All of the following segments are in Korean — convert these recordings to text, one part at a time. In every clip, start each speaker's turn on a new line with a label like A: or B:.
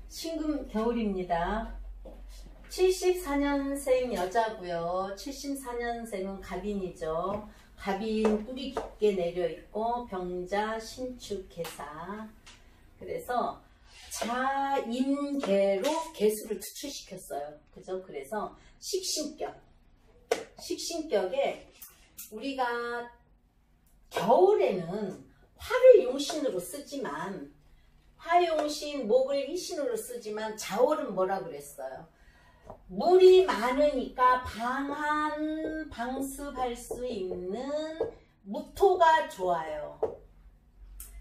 A: 신금 겨울입니다. 74년생 여자고요. 74년생은 갑인이죠. 갑인 뿌리 깊게 내려있고 병자 신축개사. 그래서 자임계로 개수를 투출시켰어요. 그죠? 그래서 식신격에 우리가 겨울에는 화를 용신으로 쓰지만 화용신, 목을 이신으로 쓰지만 자월은 뭐라 그랬어요? 물이 많으니까 방습할 수 있는 무토가 좋아요.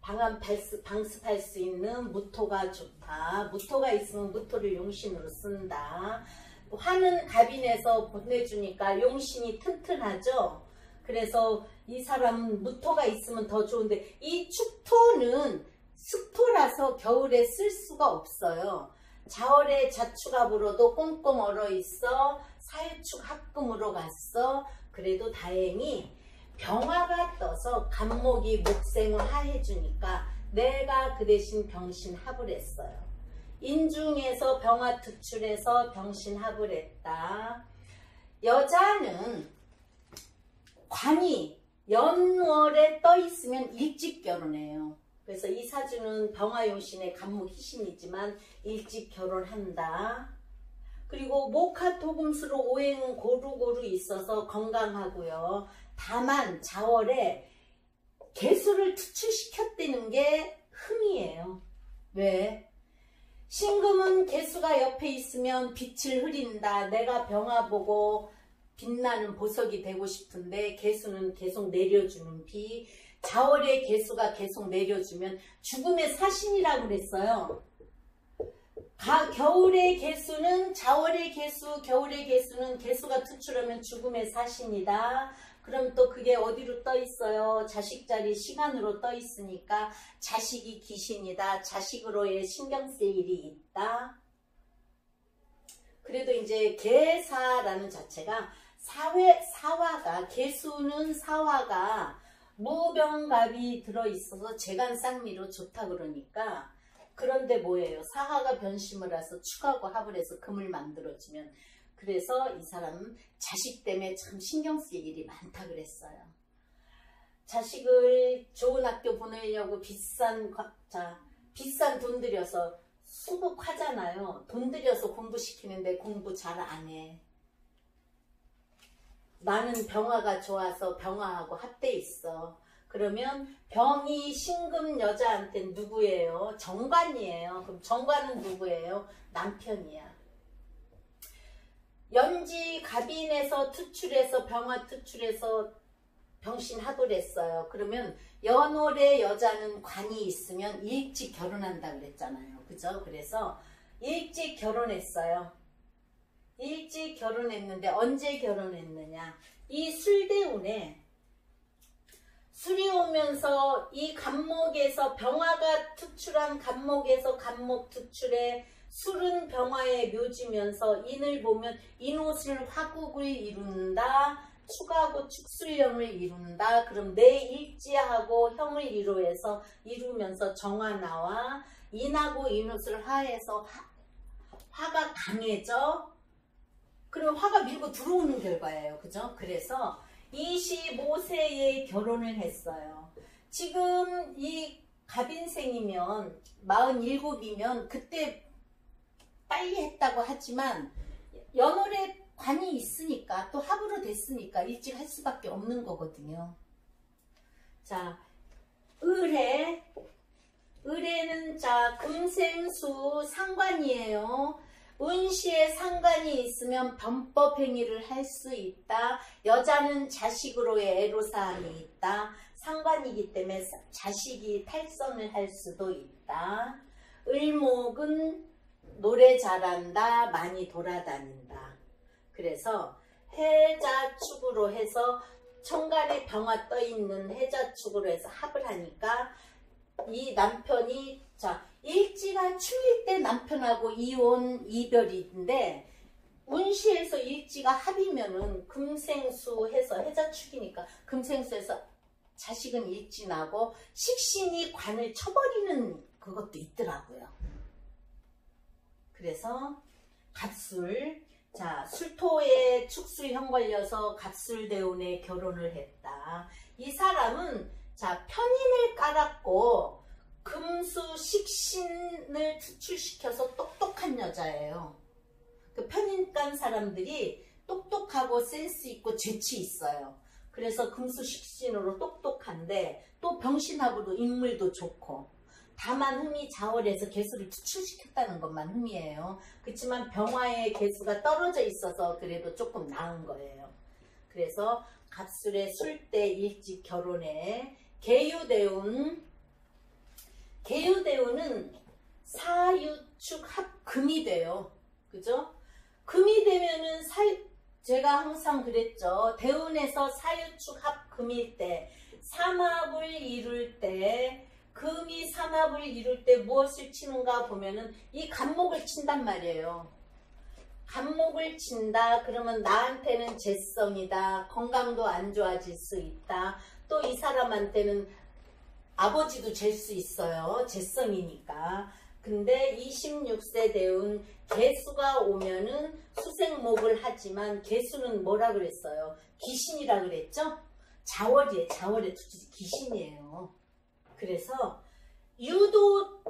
A: 방습할 수 있는 무토가 좋다. 무토가 있으면 무토를 용신으로 쓴다. 화는 갑인에서 보내주니까 용신이 튼튼하죠. 그래서 이 사람은 무토가 있으면 더 좋은데 이 축토는 습토라서 겨울에 쓸 수가 없어요. 자월에 자축합으로도 꽁꽁 얼어 있어. 사유축 합금으로 갔어. 그래도 다행히 병화가 떠서 간목이 목생을 하해주니까 내가 그 대신 병신합을 했어요. 인중에서 병화 투출해서 병신합을 했다. 여자는 관이 연월에 떠 있으면 일찍 결혼해요. 그래서 이 사주는 병화용신의 간목 희신이지만 일찍 결혼한다. 그리고 목화토금수로 오행은 고루고루 있어서 건강하고요. 다만 자월에 개수를 투출시켰다는 게 흠이에요. 왜? 신금은 개수가 옆에 있으면 빛을 흐린다. 내가 병화 보고 빛나는 보석이 되고 싶은데 개수는 계속 내려주는 비. 자월의 개수가 계속 내려주면 죽음의 사신이라고 그랬어요. 겨울의 개수는 자월의 개수, 겨울의 개수는 개수가 투출하면 죽음의 사신이다. 그럼 또 그게 어디로 떠 있어요? 자식 자리 시간으로 떠 있으니까 자식이 귀신이다. 자식으로의 신경 쓸 일이 있다. 그래도 이제 개사라는 자체가 사화가 개수는 사화가 무병갑이 들어있어서 재간쌍미로 좋다 그러니까. 그런데 뭐예요? 사화가 변심을 해서 축하고 합을 해서 금을 만들어주면, 그래서 이 사람은 자식 때문에 참 신경 쓸 일이 많다 그랬어요. 자식을 좋은 학교 보내려고 비싼 돈 들여서 수급하잖아요. 돈 들여서 공부시키는데 공부 잘 안 해. 나는 병화가 좋아서 병화하고 합돼 있어. 그러면 병이 신금 여자한테는 누구예요? 정관이에요. 그럼 정관은 누구예요? 남편이야. 연지 갑인에서 투출해서 병화 투출해서 병신합을 했어요. 그러면 연월의 여자는 관이 있으면 일찍 결혼한다 그랬잖아요. 그죠? 그래서 일찍 결혼했어요. 일찍 결혼했는데 언제 결혼했느냐? 이 술대운에 술이 오면서 이 간목에서 병화가 투출한 간목에서 간목 투출에 술은 병화에 묘지면서 인을 보면 인옷을 화국을 이룬다. 축하고 축술령을 이룬다. 그럼 내 일지하고 형을 이루면서 정화 나와 인하고 인옷을 화해서 화가 강해져. 그럼 화가 밀고 들어오는 결과예요. 그죠? 그래서 25세에 결혼을 했어요. 지금 이 갑인생이면 47이면 그때 빨리 했다고 하지만 연월에 관이 있으니까 또 합으로 됐으니까 일찍 할 수밖에 없는 거거든요. 자, 을해는 자 금생수 상관이에요. 운시에 상관이 있으면 변법 행위를 할 수 있다. 여자는 자식으로의 애로사항이 있다. 상관이기 때문에 자식이 탈선을 할 수도 있다. 을목은 노래 잘한다. 많이 돌아다닌다. 그래서 해자축으로 해서 천간에 병화 떠있는 해자축으로 해서 합을 하니까 이 남편이 일지가 축일 때 남편하고 이별인데 운시에서 일지가 합이면은 금생수 해서 해자축이니까 금생수에서 자식은 일지 나고 식신이 관을 쳐버리는 그것도 있더라고요. 그래서 갑술, 자, 술토에 축술형 걸려서 갑술대운에 결혼을 했다. 이 사람은 자, 편인을 깔았고 금수 식신을 투출시켜서 똑똑한 여자예요. 그 편인 깐 사람들이 똑똑하고 센스 있고 재치 있어요. 그래서 금수 식신으로 똑똑한데 또 병신합으로 인물도 좋고, 다만 흠이 자월에서 개수를 투출시켰다는 것만 흠이에요. 그렇지만 병화의 개수가 떨어져 있어서 그래도 조금 나은 거예요. 그래서 갑술의 술때 일찍 결혼해. 계유대운은 사유축 합금이 돼요. 그죠? 금이 되면은 제가 항상 그랬죠. 대운에서 사유축 합금일 때, 삼합을 이룰 때, 금이 삼합을 이룰 때 무엇을 치는가 보면은 이 간목을 친단 말이에요. 간목을 친다. 그러면 나한테는 재성이다. 건강도 안 좋아질 수 있다. 또 이 사람한테는 아버지도 잴 수 있어요. 재성이니까. 근데 26세 대운 개수가 오면은 수생목을 하지만 개수는 뭐라 그랬어요? 귀신이라 그랬죠? 자월이에요. 자월의 투지 귀신이에요. 그래서 유도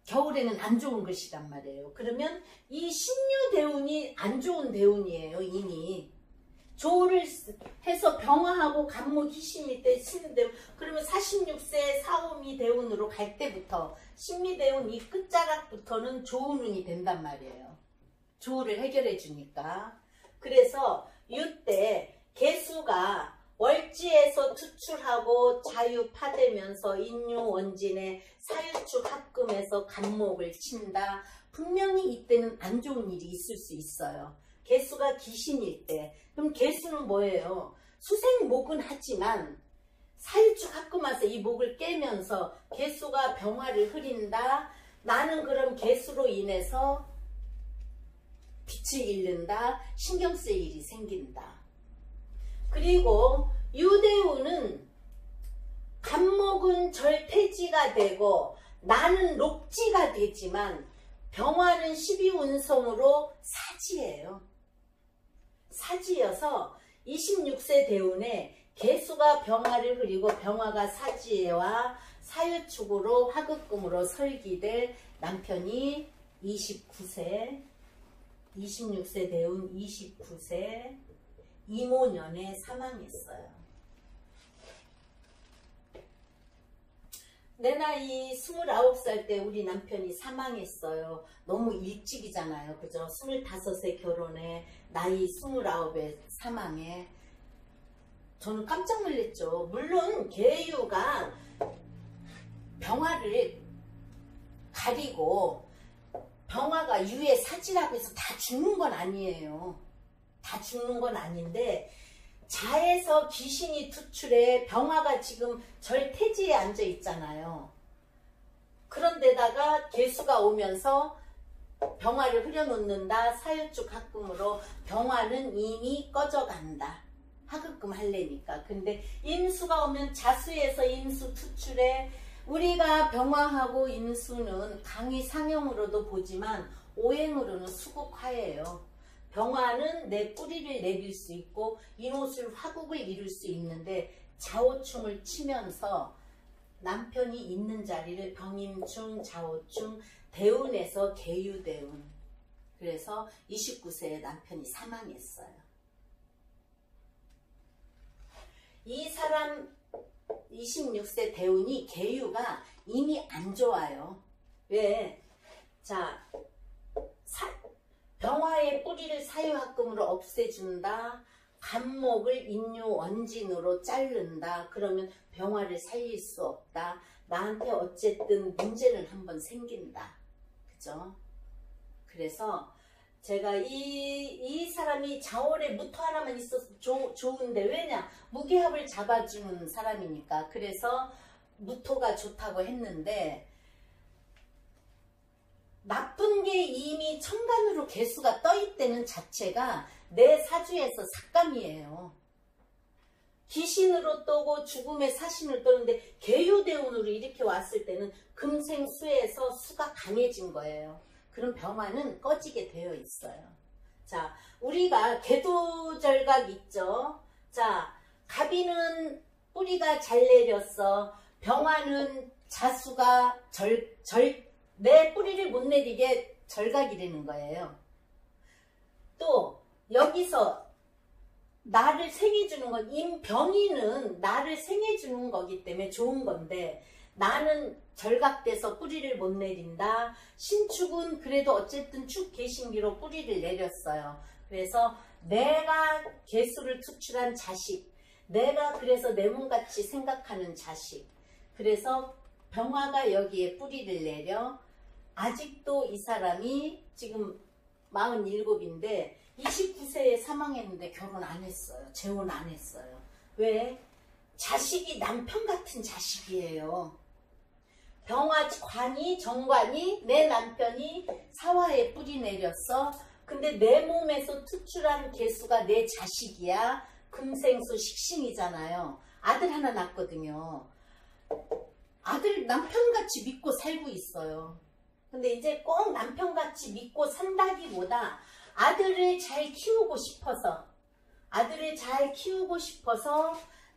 A: 겨울에는 안 좋은 것이란 말이에요. 그러면 이 신유 대운이 안 좋은 대운이에요. 이미 조를 해서 병화하고 간목 희신일 때 신유 대운, 그러면 46세 사오미 대운으로 갈 때부터 신미 대운 이 끝자락부터는 좋은 운이 된단 말이에요. 조를 해결해 주니까. 그래서 이때 개수가 월지에서 투출하고 자유파되면서 인유원진의 사유축 합금에서 간목을 친다. 분명히 이때는 안 좋은 일이 있을 수 있어요. 개수가 귀신일 때. 그럼 개수는 뭐예요? 수생목은 하지만 사유축 합금해서 이 목을 깨면서 개수가 병화를 흐린다. 나는 그럼 개수로 인해서 빛을 잃는다. 신경 쓸 일이 생긴다. 그리고 유대운은 간목은 절퇴지가 되고 나는 록지가 되지만 병화는 12운성으로 사지예요. 사지여서 26세 대운에 개수가 병화를 흐리고 병화가 사지와 사유축으로 화급금으로 설기될 남편이 26세 대운 29세 이모년에 사망했어요. 내 나이 29살 때 우리 남편이 사망했어요. 너무 일찍이잖아요. 그죠? 25세 결혼해 나이 29에 사망해. 저는 깜짝 놀랐죠. 물론 계유가 병화를 가리고 병화가 유의 사지라고 해서 다 죽는 건 아니에요. 다 죽는 건 아닌데 자에서 귀신이 투출해 병화가 지금 절퇴지에 앉아 있잖아요. 그런데다가 개수가 오면서 병화를 흐려놓는다. 사유축 합금으로 병화는 이미 꺼져간다. 하급금 할래니까. 근데 임수가 오면 자수에서 임수 투출해. 우리가 병화하고 임수는 강의 상형으로도 보지만 오행으로는 수국화예요. 병화는 내 뿌리를 내릴 수 있고 이모술 화국을 이룰 수 있는데 자오충을 치면서 남편이 있는 자리를 병임충, 자오충, 대운에서 계유대운. 그래서 29세에 남편이 사망했어요. 이 사람 26세 대운이 계유가 이미 안 좋아요. 왜? 자, 병화의 뿌리를 사유합금으로 없애준다. 간목을 인유원진으로 자른다. 그러면 병화를 살릴 수 없다. 나한테 어쨌든 문제는 한번 생긴다. 그죠? 그래서 제가 이 사람이 자월에 무토 하나만 있어서 좋은데, 왜냐? 무기합을 잡아주는 사람이니까. 그래서 무토가 좋다고 했는데 나쁜 게 이미 천간으로 개수가 떠 있다는 자체가 내 사주에서 삭감이에요. 귀신으로 떠고 죽음의 사신을 떠는데 계유대운으로 이렇게 왔을 때는 금생수에서 수가 강해진 거예요. 그런 병화는 꺼지게 되어 있어요. 자, 우리가 개도절각 있죠. 자, 갑이는 뿌리가 잘 내렸어. 병화는 자수가 내 뿌리를 못 내리게 절각이 되는 거예요. 또 여기서 나를 생해주는 건 병이는 나를 생해주는 거기 때문에 좋은 건데 나는 절각돼서 뿌리를 못 내린다. 신축은 그래도 어쨌든 축 개신기로 뿌리를 내렸어요. 그래서 내가 개수를 투출한 자식, 내가 그래서 내 몸같이 생각하는 자식, 그래서 병화가 여기에 뿌리를 내려 아직도 이 사람이 지금 47인데 29세에 사망했는데 결혼 안 했어요. 재혼 안 했어요. 왜? 자식이 남편 같은 자식이에요. 병화관이 정관이 내 남편이 사화에 뿌리 내렸어. 근데 내 몸에서 투출한 개수가 내 자식이야. 금생수 식신이잖아요. 아들 하나 낳았거든요. 아들 남편같이 믿고 살고 있어요. 근데 이제 꼭 남편같이 믿고 산다기보다 아들을 잘 키우고 싶어서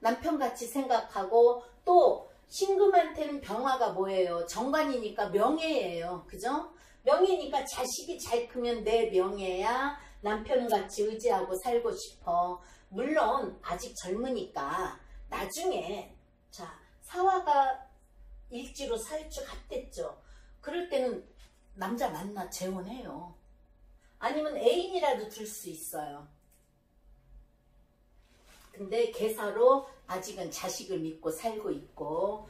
A: 남편같이 생각하고, 또 신금한테는 병화가 뭐예요? 정관이니까 명예예요. 그죠? 명예니까 자식이 잘 크면 내 명예야. 남편같이 의지하고 살고 싶어. 물론 아직 젊으니까 나중에 자 사화가 일지로 사유축 합됐죠. 그럴 때는 남자 만나 재혼해요. 아니면 애인이라도 둘 수 있어요. 근데 개사로 아직은 자식을 믿고 살고 있고,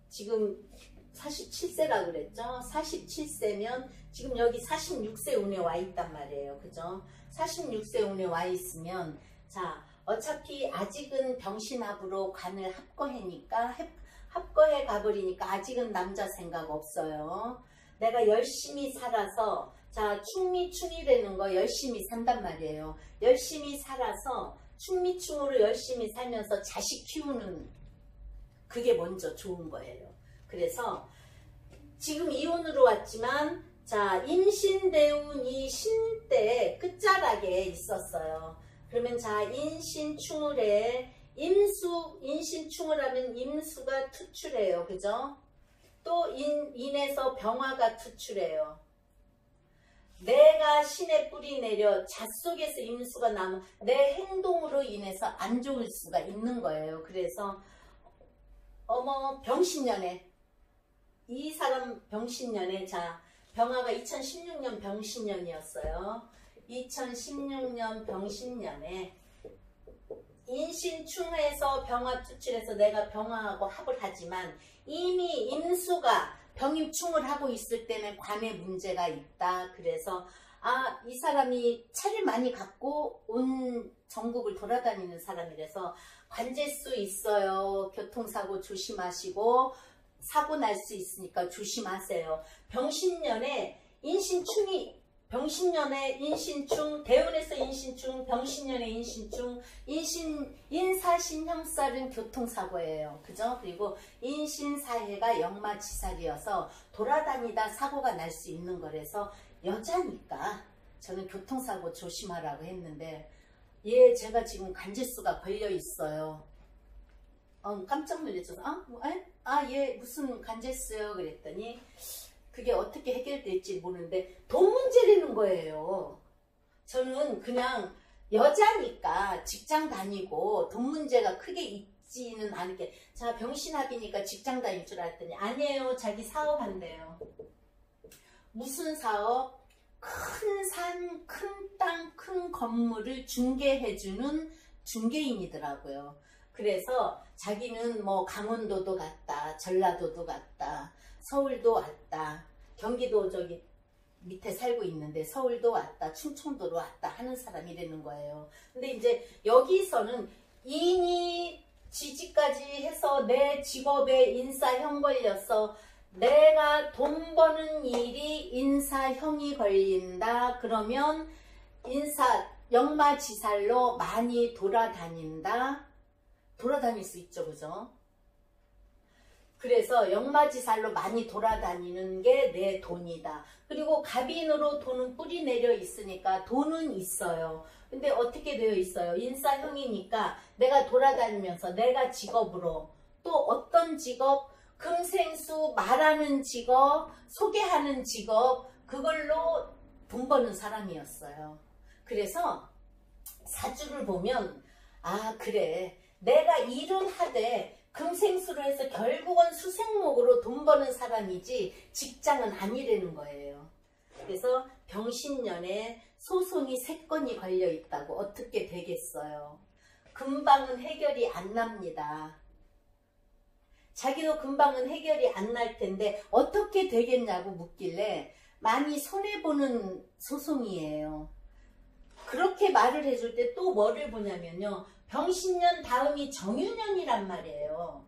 A: 지금 47세라 그랬죠. 47세면 지금 여기 46세 운에 와 있단 말이에요. 그죠? 46세 운에 와 있으면 자 어차피 아직은 병신합으로 관을 합거해 가버리니까 아직은 남자 생각 없어요. 내가 열심히 살아서 자 충미충이라는 거 열심히 산단 말이에요. 열심히 살아서 충미충으로 열심히 살면서 자식 키우는 그게 먼저 좋은 거예요. 그래서 지금 이혼으로 왔지만 자 임신대운이 신때 끝자락에 있었어요. 그러면 자 인신충을에 인신충을 하면 임수가 투출해요. 그죠? 또 인에서 병화가 투출해요. 내가 신의 뿌리 내려 자 속에서 임수가 나면 내 행동으로 인해서 안 좋을 수가 있는 거예요. 그래서 병신년에 이 사람 병신년에 자 병화가 2016년 병신년이었어요. 2016년 병신년에 인신충에서 병화 투출해서 내가 병화하고 합을 하지만 이미 임수가 병임충을 하고 있을 때는 관에 문제가 있다. 그래서 이 사람이 차를 많이 갖고 온 전국을 돌아다니는 사람이라서 관제수 있어요. 교통사고 조심하시고 사고 날 수 있으니까 조심하세요. 병신년에 인신충, 대운에서 인신충, 병신년에 인신충, 인사신형살은 교통사고예요. 그죠? 그리고 인신사해가 역마지살이어서 돌아다니다 사고가 날 수 있는 거라서 여자니까 저는 교통사고 조심하라고 했는데 제가 지금 관제수가 걸려 있어요. 깜짝 놀랐죠. 얘 무슨 관제수요? 그랬더니 그게 어떻게 해결될지 모르는데 돈 문제라는 거예요. 저는 그냥 여자니까 직장 다니고 돈 문제가 크게 있지는 않게 자 병신합이니까 직장 다닐 줄 알았더니 아니에요. 자기 사업한대요. 무슨 사업? 큰 산, 큰 땅, 큰 건물을 중개해주는 중개인이더라고요. 그래서 자기는 뭐 강원도도 갔다, 전라도도 갔다, 서울도 왔다, 경기도 저기 밑에 살고 있는데 서울도 왔다, 충청도로 왔다 하는 사람이라는 거예요. 근데 이제 여기서는 인이 지지까지 해서 내 직업에 인사형 걸려서 내가 돈 버는 일이 인사형이 걸린다. 그러면 역마지살로 많이 돌아다닐 수 있죠. 그죠? 그래서 역마지살로 많이 돌아다니는 게 내 돈이다. 그리고 갑인으로 돈은 뿌리 내려 있으니까 돈은 있어요. 근데 어떻게 되어 있어요? 인싸형이니까 내가 돌아다니면서 내가 직업으로 또 어떤 직업, 금생수 말하는 직업, 소개하는 직업, 그걸로 돈 버는 사람이었어요. 그래서 사주를 보면 아 그래 내가 일은 하되 금생수로 해서 결국은 수생목으로 돈 버는 사람이지 직장은 아니라는 거예요. 그래서 병신년에 소송이 3건이 걸려 있다고 어떻게 되겠어요? 금방은 해결이 안 납니다. 자기도 금방은 해결이 안 날 텐데 어떻게 되겠냐고 묻길래 많이 손해보는 소송이에요. 그렇게 말을 해줄 때 또 뭐를 보냐면요. 병신년 다음이 정유년이란 말이에요.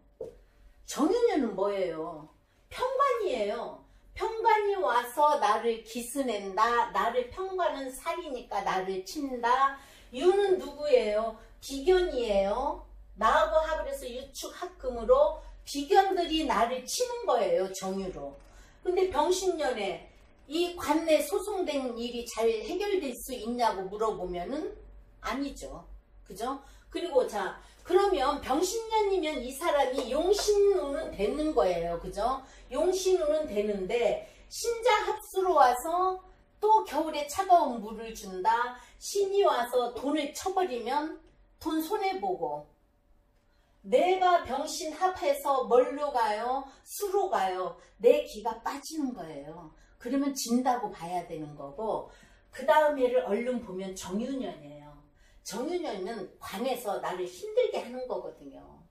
A: 정유년은 뭐예요? 편관이에요. 편관이 와서 나를 기스낸다. 나를 편관은 살이니까 나를 친다. 유는 누구예요? 비견이에요. 나하고 합을해서 유축합금으로 비견들이 나를 치는 거예요. 정유로. 근데 병신년에 이 관내 소송된 일이 잘 해결될 수 있냐고 물어보면은 아니죠. 그죠? 그리고 자 그러면 병신년이면 이 사람이 용신운은 되는 거예요. 그죠? 용신운은 되는데 신자합수로 와서 또 겨울에 차가운 물을 준다. 신이 와서 돈을 쳐버리면 돈 손해보고 내가 병신합해서 뭘로 가요? 수로 가요. 내 기가 빠지는 거예요. 그러면 진다고 봐야 되는 거고 그 다음 해를 얼른 보면 정유년이에요. 정유년은 관에서 나를 힘들게 하는 거거든요.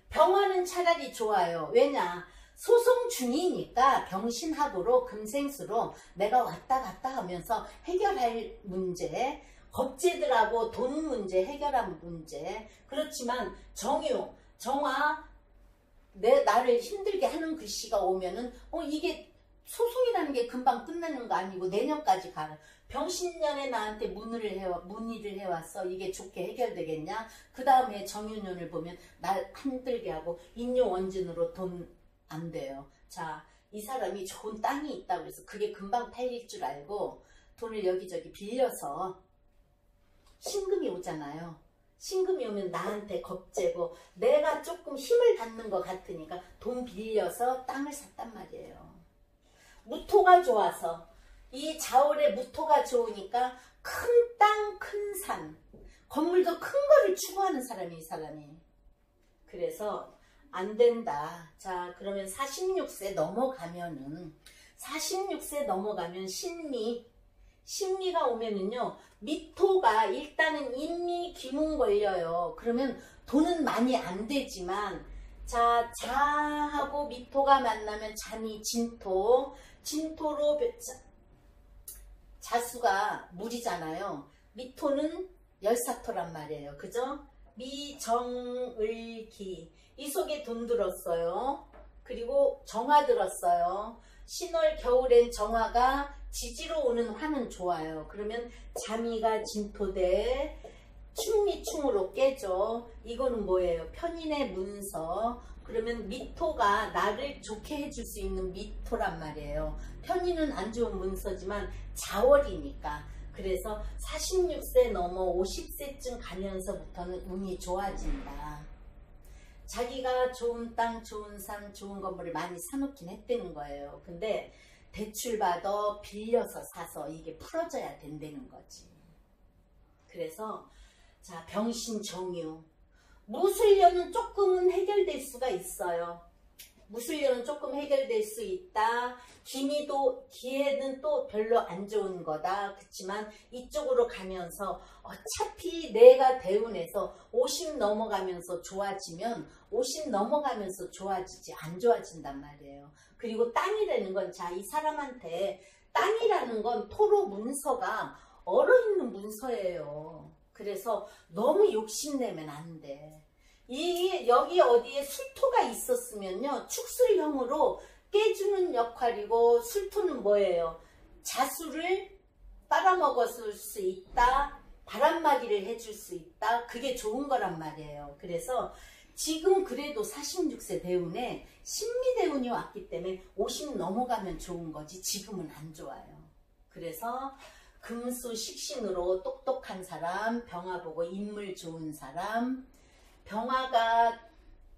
A: 병화는 차라리 좋아요. 왜냐? 소송 중이니까 병신합으로 금생수로 내가 왔다 갔다 하면서 해결할 문제, 겁재들하고 돈 문제 해결한 문제. 그렇지만 정유, 정화 나를 힘들게 하는 글씨가 오면은 이게 소송이라는 게 금방 끝나는 거 아니고 내년까지 가는. 병신년에 나한테 문의를 해왔어. 이게 좋게 해결되겠냐? 그 다음에 정유년을 보면 날 힘들게 하고 인요원진으로 돈 안 돼요. 자, 이 사람이 좋은 땅이 있다고 해서 그게 금방 팔릴 줄 알고 돈을 여기저기 빌려서 신금이 오잖아요. 신금이 오면 나한테 겁재고 내가 조금 힘을 받는 것 같으니까 돈 빌려서 땅을 샀단 말이에요. 무토가 좋아서 이 자월에 무토가 좋으니까 큰 땅, 큰 산, 건물도 큰 거를 추구하는 사람이 이 사람이. 그래서 안 된다. 자 그러면 46세 넘어가면은 46세 넘어가면 신미가 오면은요 미토가 일단은 인미 기문 걸려요. 그러면 돈은 많이 안 되지만 자 자하고 미토가 만나면 잔이 진토로 자수가 물이잖아요. 미토는 열사토란 말이에요. 그죠? 미정을기 이 속에 돈 들었어요. 그리고 정화 들었어요. 신월 겨울엔 정화가 지지로 오는 화는 좋아요. 그러면 자미가 진토대 충미충으로 깨죠. 이거는 뭐예요? 편인의 문서. 그러면 미토가 나를 좋게 해줄 수 있는 미토란 말이에요. 편인은 안 좋은 문서지만 자월이니까. 그래서 46세 넘어 50세쯤 가면서부터는 운이 좋아진다. 자기가 좋은 땅, 좋은 산, 좋은 건물을 많이 사놓긴 했다는 거예요. 근데 대출받아 빌려서 사서 이게 풀어져야 된다는 거지. 그래서 자 병신정유 무술년은 조금은 해결될 수가 있어요. 무술년은 조금 해결될 수 있다. 기해는 또 별로 안 좋은 거다. 그렇지만 이쪽으로 가면서 어차피 내가 대운에서 50 넘어가면서 좋아지면 50 넘어가면서 좋아지지 안 좋아진단 말이에요. 그리고 땅이라는 건 자 이 사람한테 땅이라는 건 토로 문서가 얼어있는 문서예요. 그래서 너무 욕심내면 안 돼. 여기 어디에 술토가 있었으면요 축술형으로 깨주는 역할이고 술토는 뭐예요? 자수를 빨아먹었을 수 있다. 바람막이를 해줄 수 있다. 그게 좋은 거란 말이에요. 그래서 지금 그래도 46세 대운에 신미대운이 왔기 때문에 50 넘어가면 좋은 거지 지금은 안 좋아요. 그래서 금수 식신으로 똑똑한 사람, 병화 보고 인물 좋은 사람, 병화가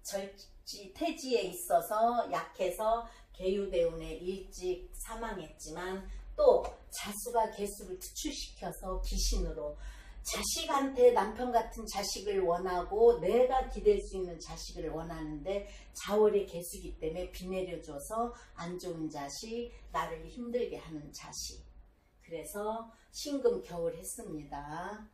A: 절지 태지에 있어서 약해서 계유대운에 일찍 사망했지만 또 자수가 개수를 투출시켜서 기신으로 자식한테 남편 같은 자식을 원하고 내가 기댈 수 있는 자식을 원하는데 자월의 개수기 때문에 비 내려줘서 안 좋은 자식, 나를 힘들게 하는 자식. 그래서 신금 겨울 했습니다.